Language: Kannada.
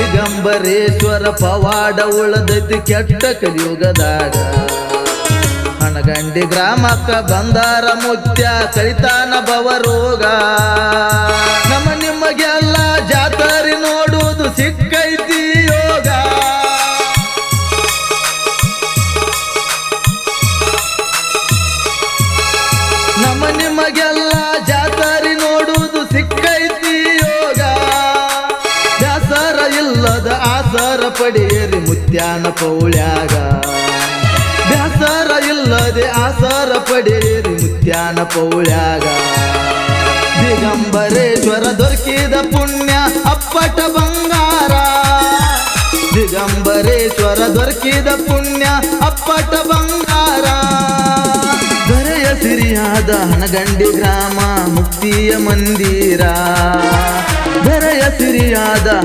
ದಿಗಂಬರೇಶ್ವರ ಪವಾಡ ಉಳದೈತಿ ಕೆಟ್ಟ ಕಲಿಯುಗದಾಗ ಹನಗಂಡಿ ಗ್ರಾಮಕ್ಕ ಬಂದಾರ ಮುತ್ಯ ಕಳಿತಾನ ಭವರೋಗ ನಮ್ಮ ನಿಮಗೆಲ್ಲ ಜಾತರಿ ನೋಡುವುದು ಸಿಕ್ಕೈತಿ ಯೋಗ ನಮ್ಮ ನಿಮಗೆಲ್ಲ ಜಾತರಿ ನೋಡುವುದು ಸಿಕ್ಕೈತಿ ಯೋಗ ಬ್ಯಾಸರ ಇಲ್ಲದ ಆಸರ ಪಡೆಯರಿ ಮುತ್ಯಾನ ಪೌಳ್ಯಾಗ ಬ್ಯಾಸರ ಇಲ್ಲದೆ ಆಸರ ಪಡೆಯರಿ ಮುತ್ಯಾನ ಪೌಳ್ಯಾಗ ದಿಗಂಬರೇಶ್ವರ ದೊರಕಿದ ಪುಣ್ಯ ಅಪ್ಪಟ ಬಂಗಾರ ದಿಗಂಬರೇಶ್ವರ ದೊರಕಿದ ಪುಣ್ಯ ಅಪ್ಪಟ ಬಂಗಾರ ದೊರೆಯ ಸಿರಿಯಾದ ಹನಗಂಡಿ ಗ್ರಾಮ ಮುಕ್ತಿಯ ಮಂದಿರ ದೊರೆಯ ಸಿರಿಯಾದ